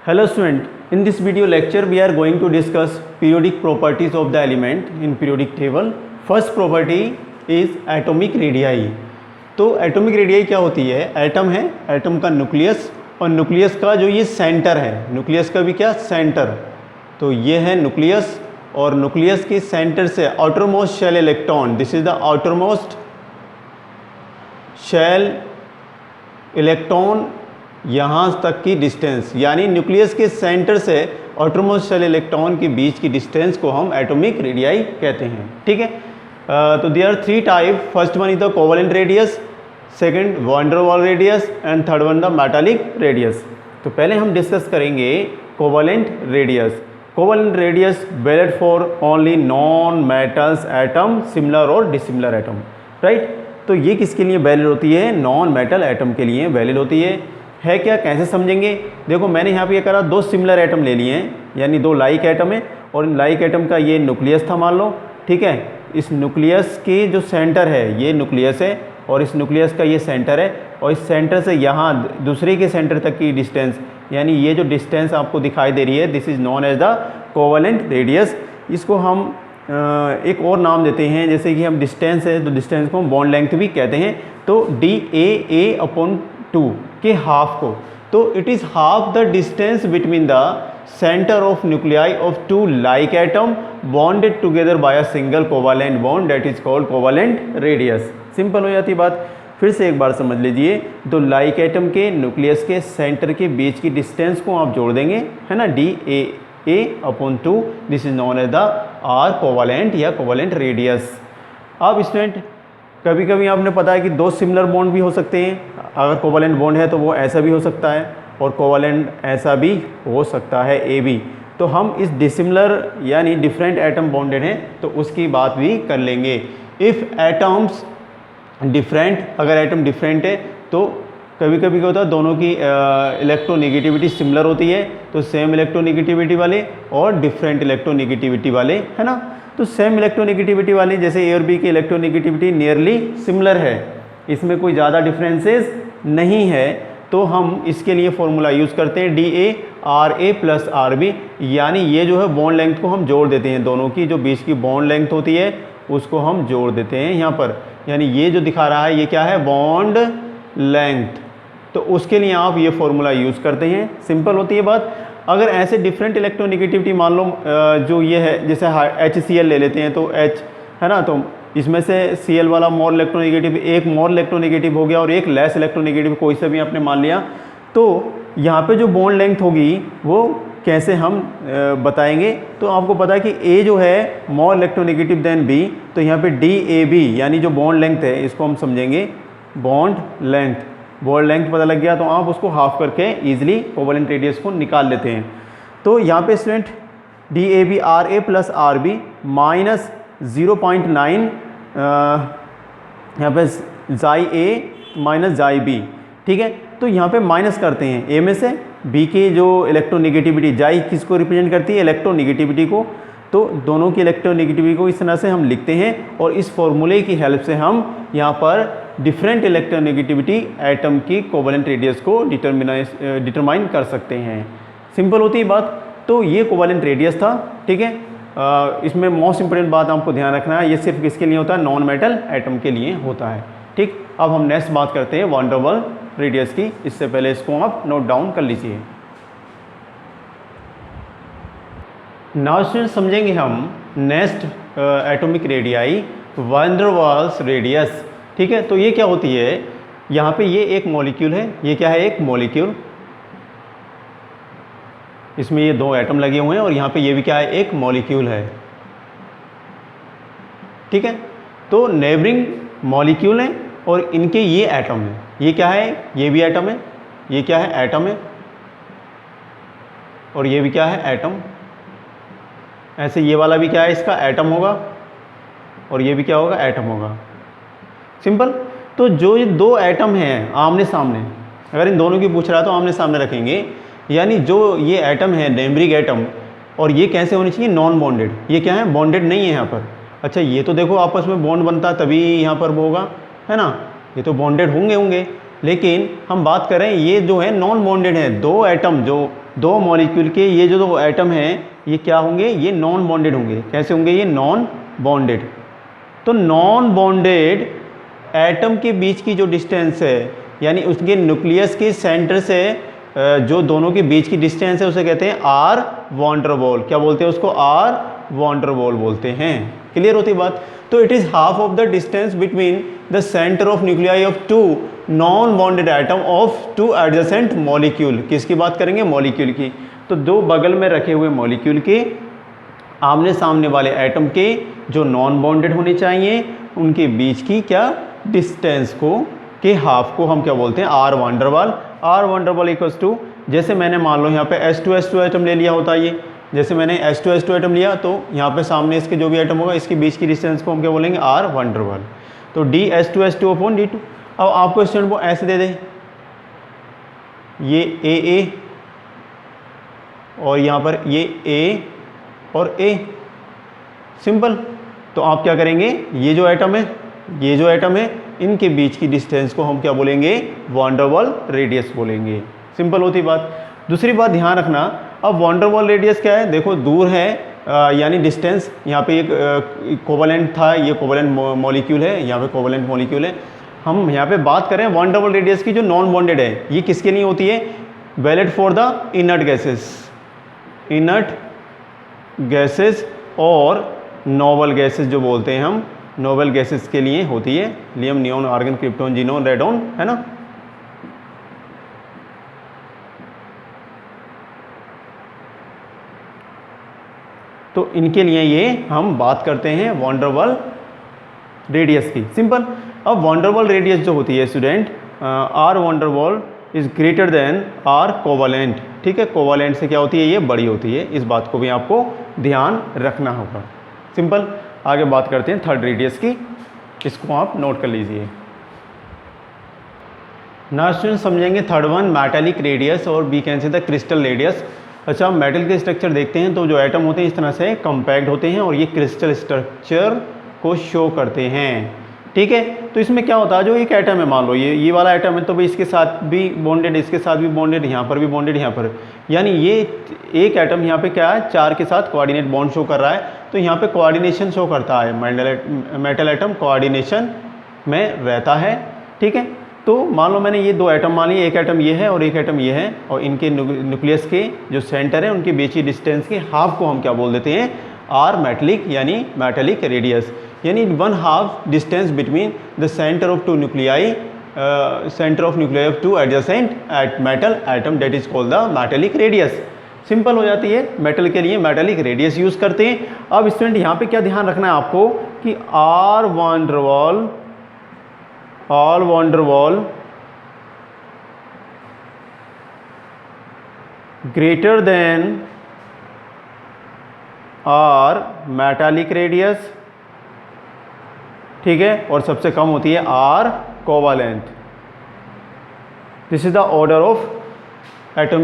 Hello student, in this video lecture we are going to discuss periodic properties of the element in periodic table. First property is atomic radii. तो atomic radii क्या होती है? Atom है, atom का nucleus और nucleus का जो ये सेंटर है, न्यूक्लियस का भी क्या सेंटर, तो ये है न्यूक्लियस और न्यूक्लियस के सेंटर से outermost shell electron, this is the outermost shell electron, यहाँ तक की डिस्टेंस, यानी न्यूक्लियस के सेंटर से आउटरमोस्ट शेल इलेक्ट्रॉन के बीच की डिस्टेंस को हम एटॉमिक रेडियाई कहते हैं। ठीक है, तो there are three type, first one is the covalent radius, second van der Waals radius and third one the metallic radius. तो पहले हम डिस्कस करेंगे covalent radius. Covalent radius valid for only non metals atom, similar और dissimilar atom, right. तो ये किसके लिए valid होती है? नॉन मेटल एटम के लिए वैलिड होती है क्या? कैसे समझेंगे? देखो मैंने यहाँ पे ये करा, दो सिमिलर एटम ले लिए हैं, यानी दो लाइक एटम है और इन लाइक एटम का ये न्यूक्लियस था मान लो, ठीक है। इस न्यूक्लियस के जो सेंटर है ये न्यूक्लियस है और इस न्यूक्लियस का ये सेंटर है और इस सेंटर से यहाँ दूसरे के सेंटर तक की डिस्टेंस, यानी ये जो डिस्टेंस आपको दिखाई दे रही है, this is known as the covalent radius. इसको हम एक और नाम देते हैं, जैसे कि हम डिस्टेंस है तो डिस्टेंस को हम बॉन्ड लेंथ भी कहते हैं। तो DAA/2 के हाफ को, तो it is half the distance between the centre of nuclei of two like atom bonded together by a single covalent bond, that is called covalent radius. Simple हो जाती बात। फिर से एक बार समझ लीजिए, तो लाइक एटम के न्यूक्लियस के सेंटर के बीच की डिस्टेंस को आप जोड़ देंगे, है ना, DAA/2, this is known as the R covalent या कोवेलेंट रेडियस। अब स्टूडेंट कभी कभी आपने पता है कि दो सिमिलर बॉन्ड भी हो सकते हैं, अगर कोवेलेंट बॉन्ड है तो वो ऐसा भी हो सकता है और कोवेलेंट ऐसा भी हो सकता है, AB। तो हम इस डिसिमिलर यानी डिफरेंट एटम बॉन्डेड हैं तो उसकी बात भी कर लेंगे। इफ़ एटम्स डिफरेंट, अगर एटम डिफरेंट है तो कभी कभी क्या होता है, दोनों की इलेक्ट्रोनेगेटिविटी सिमिलर होती है, तो सेम इलेक्ट्रोनेगेटिविटी वाले और डिफरेंट इलेक्ट्रोनेगेटिविटी वाले, है ना। तो सेम इलेक्ट्रोनेगेटिविटी वाले जैसे A और B की इलेक्ट्रोनेगेटिविटी नियरली सिमिलर है, इसमें कोई ज़्यादा डिफरेंसेस नहीं है, तो हम इसके लिए फॉर्मूला यूज़ करते हैं DA/RA+RB, यानी ये जो है बॉन्ड लेंथ को हम जोड़ देते हैं, दोनों की जो बीच की बॉन्ड लेंथ होती है उसको हम जोड़ देते हैं यहाँ पर, यानी ये जो दिखा रहा है ये क्या है, बॉन्ड लेंथ, तो उसके लिए आप ये फॉर्मूला यूज़ करते हैं। सिंपल होती है बात। अगर ऐसे डिफरेंट इलेक्ट्रोनेगेटिविटी मान लो जो ये है, जैसे HCl ले लेते हैं तो H है ना, तो इसमें से Cl वाला मोर इलेक्ट्रोनेगेटिव, एक मोर इलेक्ट्रोनेगेटिव हो गया और एक लेस इलेक्ट्रोनेगेटिव, कोई सा भी आपने मान लिया, तो यहाँ पे जो बॉन्ड लेंथ होगी वो कैसे हम बताएंगे? तो आपको पता है कि A जो है मोर इलेक्ट्रोनेगेटिव देन B, तो यहाँ पे DAB यानी जो बॉन्ड लेंथ है इसको हम समझेंगे बॉन्ड लेंथ। बॉन्ड लेंथ पता लग गया तो आप उसको हाफ करके ईजिली कोवेलेंट रेडियस को निकाल लेते हैं। तो यहाँ पे स्टूडेंट DAB/RA+RB माइनस 0.9 यहाँ पे Xi A minus Xi B, ठीक है। तो यहाँ पे माइनस करते हैं A में से B के जो इलेक्ट्रोनेगेटिविटी, Xi किसको रिप्रेजेंट करती है? इलेक्ट्रोनेगेटिविटी को। तो दोनों की इलेक्ट्रोनेगेटिविटी को इस तरह से हम लिखते हैं और इस फॉर्मूले की हेल्प से हम यहाँ पर डिफरेंट इलेक्ट्रोनेगेटिविटी एटम की कोवेलेंट रेडियस को डिटरमाइन कर सकते हैं। सिंपल होती है बात। तो ये कोवेलेंट रेडियस था, ठीक है। इसमें मोस्ट इंपोर्टेंट बात आपको ध्यान रखना है, ये सिर्फ किसके लिए होता है? नॉन मेटल एटम के लिए होता है, ठीक। अब हम नेक्स्ट बात करते हैं वैन डर वाल रेडियस की। इससे पहले इसको आप नोट डाउन कर लीजिए। नाउ स्टूडेंट समझेंगे हम next atomic radii van der Waals radius, ठीक है। तो ये क्या होती है? यहाँ पे ये एक मॉलिक्यूल है, ये क्या है? एक मॉलिक्यूल, इसमें ये दो एटम लगे हुए हैं और यहाँ पे ये भी क्या है? एक मॉलिक्यूल है, ठीक है। तो नेबरिंग मॉलिक्यूल है और इनके ये एटम है, ये क्या है? ये भी एटम है, ये क्या है? एटम है, और ये भी क्या है? एटम। ऐसे ये वाला भी क्या है? इसका एटम होगा और ये भी क्या होगा? एटम होगा। सिंपल। तो जो ये दो एटम हैं आमने सामने, अगर इन दोनों की पूछ रहा है तो आमने सामने रखेंगे, यानी जो ये एटम है नेबरिंग एटम, और ये कैसे होनी चाहिए? Non bonded. ये क्या है? बॉन्डेड नहीं है यहाँ पर। अच्छा, ये तो देखो आपस में बॉन्ड बनता तभी यहाँ पर वो होगा, है ना, ये तो बॉन्डेड होंगे, लेकिन हम बात करें ये जो है नॉन बॉन्डेड है, दो एटम जो दो मॉलिक्यूल के ये जो दो एटम हैं ये क्या होंगे, ये नॉन बॉन्डेड होंगे। कैसे होंगे, ये नॉन बॉन्डेड। तो नॉन बॉन्डेड एटम के बीच की जो डिस्टेंस है, यानी उसके न्यूक्लियस के सेंटर से जो दोनों के बीच की डिस्टेंस है उसे कहते हैं आर वॉन डेर वाल। क्या बोलते हैं उसको, आर वॉन डेर वाल बोलते हैं। क्लियर होती बात। तो it is half of the distance between the centre of nuclei of two non bonded atom of two adjacent molecule. किसकी बात करेंगे, मॉलिक्यूल की। तो दो बगल में रखे हुए मॉलिक्यूल के आमने सामने वाले एटम के जो नॉन बॉन्डेड होने चाहिए उनके बीच की क्या डिस्टेंस को के हाफ को हम क्या बोलते हैं, R van der Waal. R van der Waal equals to, जैसे मैंने मान लो यहाँ पे S2 एटम ले लिया होता है ये, जैसे मैंने S2 एटम लिया तो यहाँ पे सामने इसके जो भी एटम होगा इसके बीच की डिस्टेंस को हम क्या बोलेंगे, आर वॉन डेर वाल। तो dS2 अपॉन d2। अब आपको स्टूडेंट वो ऐसे दे दे, ये AA और यहाँ पर ये A और A, सिंपल। तो आप क्या करेंगे, ये जो एटम है, ये जो एटम है, इनके बीच की डिस्टेंस को हम क्या बोलेंगे, वॉन डेर वाल रेडियस बोलेंगे। सिंपल होती बात। दूसरी बात ध्यान रखना, अब वॉन डेर वाल रेडियस क्या है, देखो दूर है यानी डिस्टेंस, यहाँ पे एक कोवलेंट था, ये कोवलेंट मॉलिक्यूल है, यहाँ पे कोवलेंट मॉलिक्यूल है। हम यहाँ पे बात करें वॉन डेर वाल रेडियस की जो नॉन बॉन्डेड है, ये किसके लिए होती है, valid for the inert gases, inert gases और नोबल गैसेस जो बोलते हैं हम, नोबल गैसेस के लिए होती है, लियम, neon, argon, krypton, xenon, radon, है ना। तो इनके लिए ये हम बात करते हैं वॉन डेर वाल रेडियस की। सिंपल। अब वॉन डेर वाल रेडियस जो होती है student, R van der Waal is greater than R covalent. ठीक है, कोवलेंट से क्या होती है, ये बड़ी होती है। इस बात को भी आपको ध्यान रखना होगा। सिंपल। आगे बात करते हैं थर्ड रेडियस की, इसको आप नोट कर लीजिए। नाउ स्टूडेंट समझेंगे थर्ड वन, मेटालिक रेडियस और we can say the crystal radius. अच्छा, हम मेटल के स्ट्रक्चर देखते हैं तो जो एटम होते हैं इस तरह से कंपैक्ट होते हैं और ये क्रिस्टल स्ट्रक्चर को शो करते हैं। ठीक है, तो इसमें क्या होता है, जो एक एटम है, मान लो ये वाला एटम है, तो भाई इसके साथ भी बॉन्डेड, इसके साथ भी बॉन्डेड, यहाँ पर भी बॉन्डेड, यहाँ पर, यानी ये एक एटम यहाँ पे क्या है, चार के साथ कोऑर्डिनेट बॉन्ड शो कर रहा है। तो यहाँ पे कोऑर्डिनेशन शो करता है, मेटल एटम कोऑर्डिनेशन में रहता है। ठीक है, तो मान लो मैंने ये दो एटम मान लिए, एक एटम ये है और एक एटम ये है, और इनके न्यूक्लियस के जो सेंटर है उनके बीच की डिस्टेंस के हाफ को हम क्या बोल देते हैं, आर मेटलिक, यानी मेटालिक रेडियस, यानी 1/2 distance between the centre of two nuclei, centre of nuclei of two adjacent at metal atom, that is called the metallic radius. Simple हो जाती है, मेटल के लिए मेटालिक रेडियस यूज करते हैं। अब स्टूडेंट यहाँ पे क्या ध्यान रखना है आपको कि R van der Waal greater than R metallic radius, ठीक है, और सबसे कम होती है R covalent. This is the order of atomic